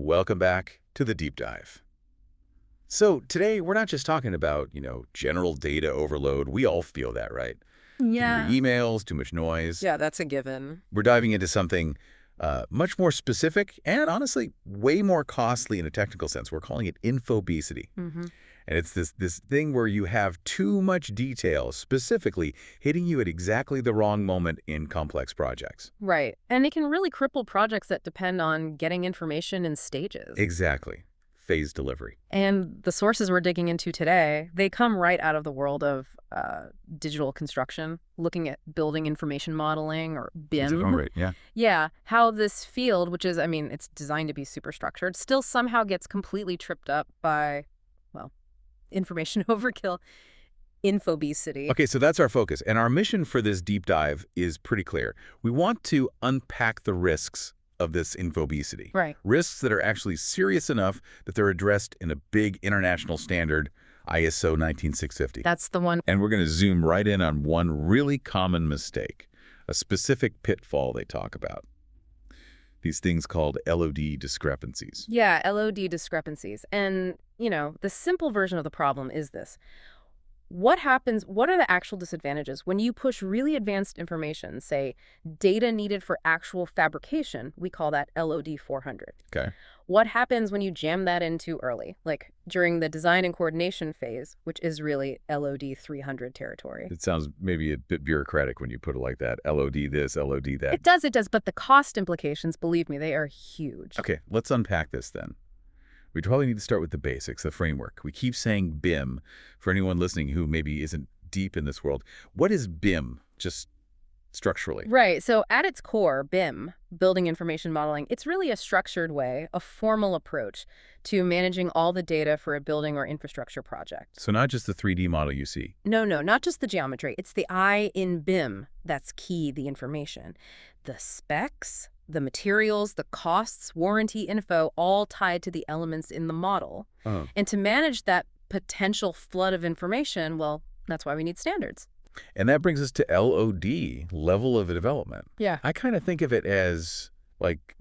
Welcome back to the deep dive. So today we're not just talking about, general data overload. We all feel that, right? Too many Yeah. emails, too much noise. Yeah, that's a given. We're diving into something much more specific and honestly way more costly in a technical sense. We're calling it infobesity. Hmm. And it's this thing where you have too much detail specifically hitting you at exactly the wrong moment in complex projects. Right. And it can really cripple projects that depend on getting information in stages. Exactly. Phase delivery. And the sources we're digging into today, they come right out of the world of digital construction, looking at building information modeling or Is it? Oh, BIM. right. Yeah. Yeah, how this field, which is, it's designed to be super structured, still somehow gets completely tripped up by, well, information overkill, infobesity. Okay, so that's our focus. And our mission for this deep dive is pretty clear. We want to unpack the risks of this infobesity. Right. Risks that are actually serious enough that they're addressed in a big international standard, ISO 19650. That's the one. And we're going to zoom right in on one really common mistake, a specific pitfall they talk about. These things called LOD discrepancies. Yeah, LOD discrepancies. And, the simple version of the problem is this. What are the actual disadvantages when you push really advanced information, say data needed for actual fabrication? We call that LOD 400. Okay. What happens when you jam that in too early, like during the design and coordination phase, which is really LOD 300 territory? It sounds maybe a bit bureaucratic when you put it like that. LOD this, LOD that. It does, but the cost implications, believe me, they are huge. Okay, let's unpack this then. We probably need to start with the basics, the framework. We keep saying BIM for anyone listening who maybe isn't deep in this world. What is BIM, just structurally? Right. So at its core, BIM, building information modeling, it's really a structured way, a formal approach to managing all the data for a building or infrastructure project. So not just the 3D model you see. No, not just the geometry. It's the I in BIM that's key, the information. The specs, the materials, the costs, warranty info, all tied to the elements in the model. Oh. And to manage that potential flood of information, well, that's why we need standards. And that brings us to LOD, level of development. Yeah. I kind of think of it as like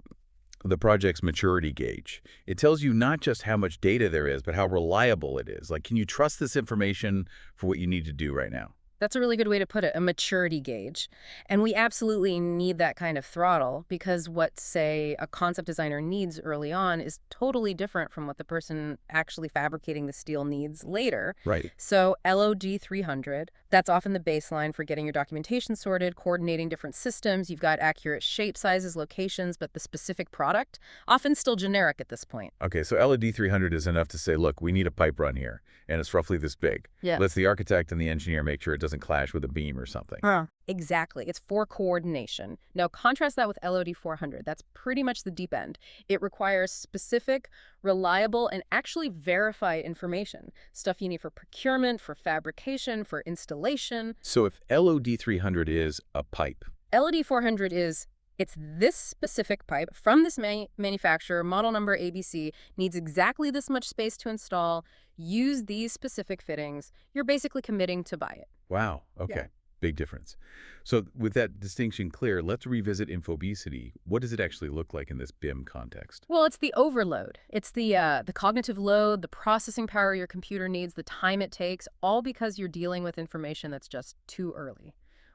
the project's maturity gauge. It tells you not just how much data there is, but how reliable it is. Like, can you trust this information for what you need to do right now? That's a really good way to put it, a maturity gauge. And we absolutely need that kind of throttle because what, say, a concept designer needs early on is totally different from what the person actually fabricating the steel needs later. Right. So LOD 300, that's often the baseline for getting your documentation sorted, coordinating different systems. You've got accurate shape, sizes, locations, but the specific product, often still generic at this point. Okay, so LOD 300 is enough to say, look, we need a pipe run here, and it's roughly this big. Yeah. Let's the architect and the engineer make sure it doesn't clash with a beam or something. Exactly. It's for coordination. Now, contrast that with LOD 400. That's pretty much the deep end. It requires specific, reliable, and actually verified information. Stuff you need for procurement, for fabrication, for installation. So if LOD 300 is a pipe, LOD 400 it's this specific pipe from this manufacturer, model number ABC, needs exactly this much space to install, use these specific fittings. You're basically committing to buy it. wow, okay. Yeah. Big difference. So with that distinction clear, let's revisit infobesity. What does it actually look like in this BIM context? Well, it's the overload. It's the cognitive load, the processing power your computer needs, the time it takes, all because you're dealing with information that's just too early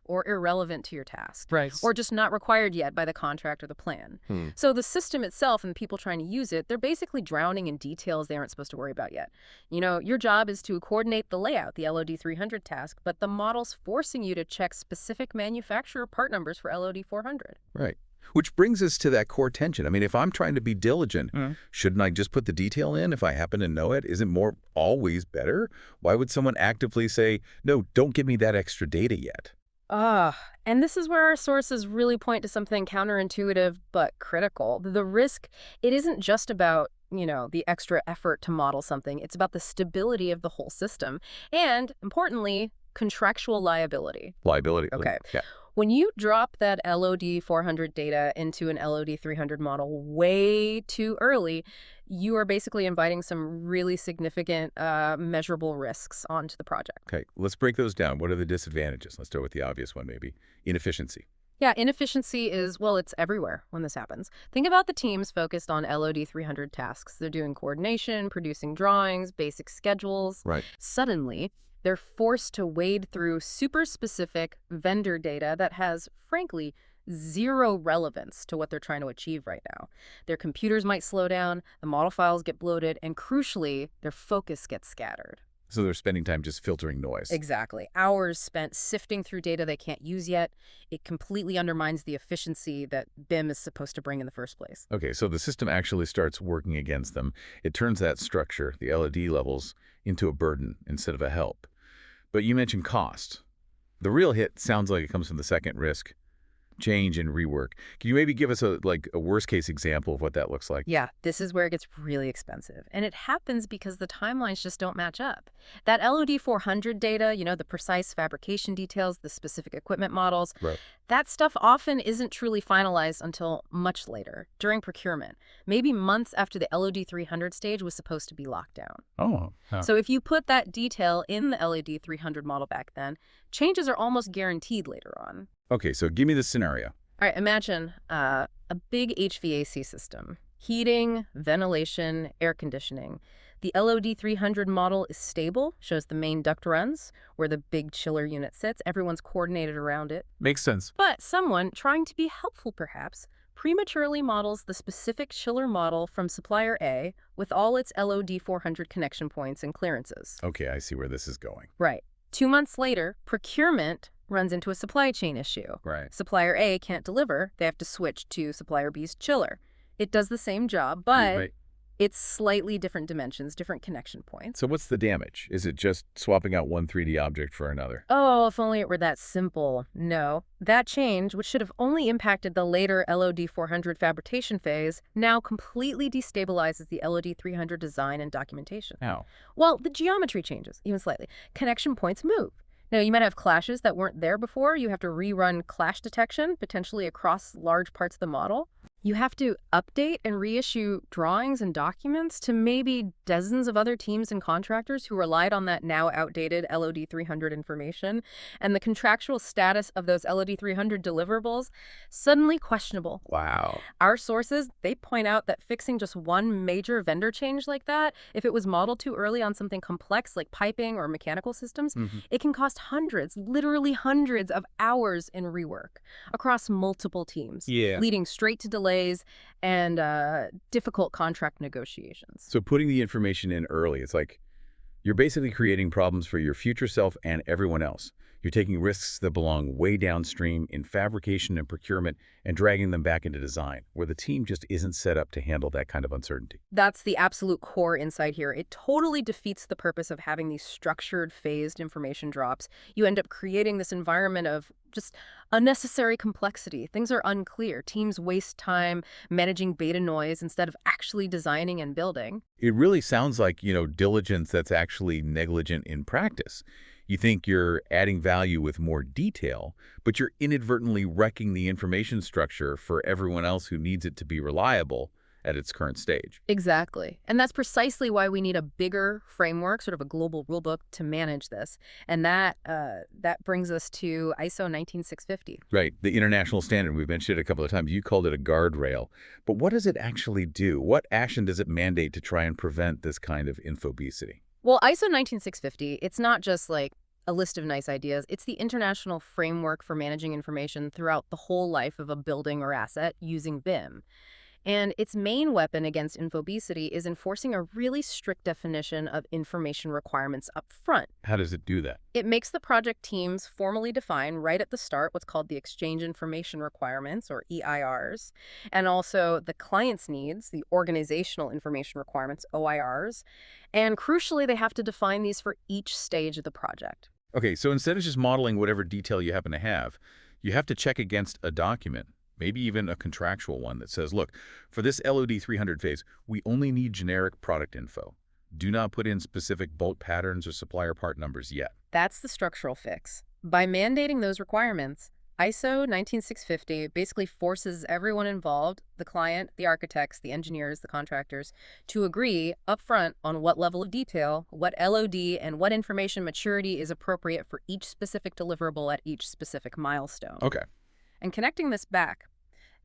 or irrelevant to your task. Right. Or just not required yet by the contract or the plan. So the system itself and the people trying to use it, they're basically drowning in details they aren't supposed to worry about yet. Your job is to coordinate the layout, the LOD 300 task, but the model's forcing you to check specific manufacturer part numbers for LOD 400. Right. Which brings us to that core tension. I mean, if I'm trying to be diligent, shouldn't I just put the detail in if I happen to know it? Isn't more always better? Why would someone actively say, no, don't give me that extra data yet? And this is where our sources really point to something counterintuitive but critical. The risk, it isn't just about, the extra effort to model something. It's about the stability of the whole system. And, importantly, contractual liability. Liability. Okay. Yeah. When you drop that LOD 400 data into an LOD 300 model way too early, you are basically inviting some really significant measurable risks onto the project. Okay, let's break those down. What are the disadvantages? Let's start with the obvious one, maybe. Inefficiency. Yeah, inefficiency is, well, it's everywhere when this happens. Think about the teams focused on LOD 300 tasks. They're doing coordination, producing drawings, basic schedules. Right. Suddenly, they're forced to wade through super specific vendor data that has, frankly, zero relevance to what they're trying to achieve right now. Their computers might slow down, the model files get bloated, and crucially, their focus gets scattered. So they're spending time just filtering noise. Exactly. Hours spent sifting through data they can't use yet. It completely undermines the efficiency that BIM is supposed to bring in the first place. Okay, so the system actually starts working against them. It turns that structure, the LOD levels, into a burden instead of a help. But you mentioned cost. The real hit sounds like it comes from the second risk, change and rework. Can you maybe give us a worst case example of what that looks like? Yeah, this is where it gets really expensive. And it happens because the timelines just don't match up. That LOD 400 data, the precise fabrication details, the specific equipment models, Right. that stuff often isn't truly finalized until much later, during procurement, maybe months after the LOD 300 stage was supposed to be locked down. Oh. Huh. So if you put that detail in the LOD 300 model back then, changes are almost guaranteed later on. Okay, so give me the scenario. All right, imagine a big HVAC system. Heating, ventilation, air conditioning. The LOD 300 model is stable, shows the main duct runs, where the big chiller unit sits. Everyone's coordinated around it. Makes sense. But someone, trying to be helpful perhaps, prematurely models the specific chiller model from supplier A with all its LOD 400 connection points and clearances. Okay, I see where this is going. Right. 2 months later, procurement runs into a supply chain issue. Right. Supplier A can't deliver. They have to switch to supplier B's chiller. It does the same job, but Right. it's slightly different dimensions, different connection points. So what's the damage? Is it just swapping out one 3D object for another? Oh, if only it were that simple. No. That change, which should have only impacted the later LOD 400 fabrication phase, now completely destabilizes the LOD 300 design and documentation. How? Well, the geometry changes, even slightly. Connection points move. Now, you might have clashes that weren't there before. You have to rerun clash detection, potentially across large parts of the model. You have to update and reissue drawings and documents to maybe dozens of other teams and contractors who relied on that now outdated LOD 300 information. And the contractual status of those LOD 300 deliverables, suddenly questionable. Wow. Our sources, they point out that fixing just one major vendor change like that, if it was modeled too early on something complex like piping or mechanical systems, it can cost hundreds, literally hundreds of hours in rework across multiple teams, leading straight to delays and difficult contract negotiations. So putting the information in early, it's like you're basically creating problems for your future self and everyone else. You're taking risks that belong way downstream in fabrication and procurement and dragging them back into design, where the team just isn't set up to handle that kind of uncertainty. That's the absolute core insight here. It totally defeats the purpose of having these structured, phased information drops. You end up creating this environment of just unnecessary complexity. Things are unclear. Teams waste time managing beta noise instead of actually designing and building. It really sounds like, diligence that's actually negligent in practice. You think you're adding value with more detail, but you're inadvertently wrecking the information structure for everyone else who needs it to be reliable at its current stage. Exactly. And that's precisely why we need a bigger framework, sort of a global rulebook to manage this. And that brings us to ISO 19650. Right, the international standard. We've mentioned it a couple of times. You called it a guardrail. But what does it actually do? What action does it mandate to try and prevent this kind of infobesity? Well, ISO 19650, it's not just like a list of nice ideas. It's the international framework for managing information throughout the whole life of a building or asset using BIM. And its main weapon against infobesity is enforcing a really strict definition of information requirements up front. How does it do that? It makes the project teams formally define right at the start what's called the Exchange Information Requirements, or EIRs, and also the client's needs, the Organizational Information Requirements, OIRs. And crucially, they have to define these for each stage of the project. Okay, so instead of just modeling whatever detail you happen to have, you have to check against a document, maybe even a contractual one that says, look, for this LOD 300 phase, we only need generic product info. Do not put in specific bolt patterns or supplier part numbers yet. That's the structural fix. By mandating those requirements, ISO 19650 basically forces everyone involved, the client, the architects, the engineers, the contractors, to agree upfront on what level of detail, what LOD, and what information maturity is appropriate for each specific deliverable at each specific milestone. Okay. And connecting this back,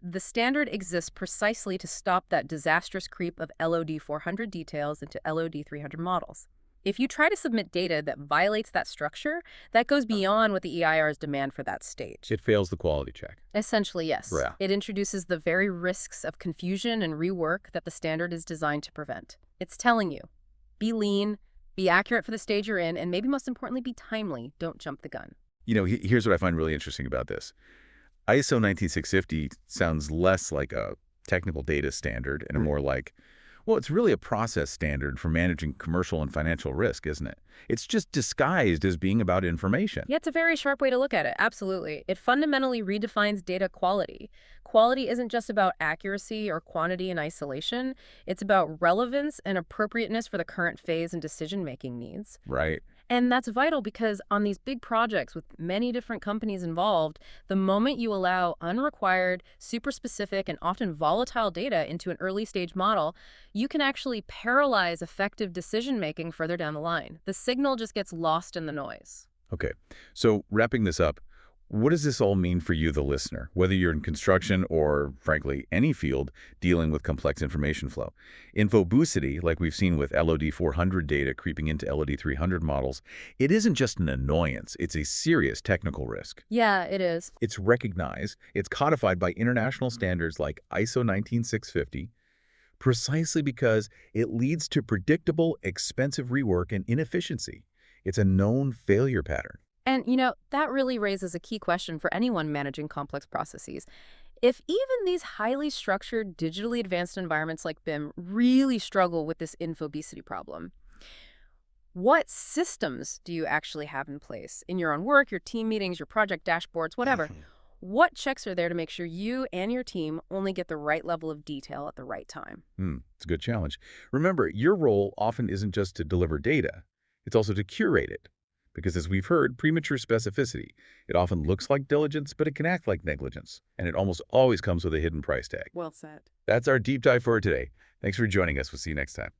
the standard exists precisely to stop that disastrous creep of LOD 400 details into LOD 300 models. If you try to submit data that violates that structure, that goes beyond what the EIR's demand for that stage. It fails the quality check. Essentially, yes. Yeah. It introduces the very risks of confusion and rework that the standard is designed to prevent. It's telling you, be lean, be accurate for the stage you're in, and maybe most importantly, be timely. Don't jump the gun. Here's what I find really interesting about this. ISO 19650 sounds less like a technical data standard and more like, well, it's really a process standard for managing commercial and financial risk, isn't it? It's just disguised as being about information. Yeah, it's a very sharp way to look at it. Absolutely. It fundamentally redefines data quality. Quality isn't just about accuracy or quantity in isolation. It's about relevance and appropriateness for the current phase and decision-making needs. Right. And that's vital because on these big projects with many different companies involved, the moment you allow unrequired, super specific, and often volatile data into an early stage model, you can actually paralyze effective decision-making further down the line. The signal just gets lost in the noise. Okay. So wrapping this up, what does this all mean for you, the listener, whether you're in construction or, frankly, any field dealing with complex information flow? Infobesity, like we've seen with LOD 400 data creeping into LOD 300 models, it isn't just an annoyance. It's a serious technical risk. Yeah, it is. It's recognized, it's codified by international standards like ISO 19650, precisely because it leads to predictable, expensive rework and inefficiency. It's a known failure pattern. And, that really raises a key question for anyone managing complex processes. If even these highly structured, digitally advanced environments like BIM really struggle with this infobesity problem, what systems do you actually have in place in your own work, your team meetings, your project dashboards, whatever? What checks are there to make sure you and your team only get the right level of detail at the right time? It's a good challenge. Remember, your role often isn't just to deliver data. It's also to curate it. Because as we've heard, premature specificity, it often looks like diligence, but it can act like negligence. And it almost always comes with a hidden price tag. Well said. That's our deep dive for today. Thanks for joining us. We'll see you next time.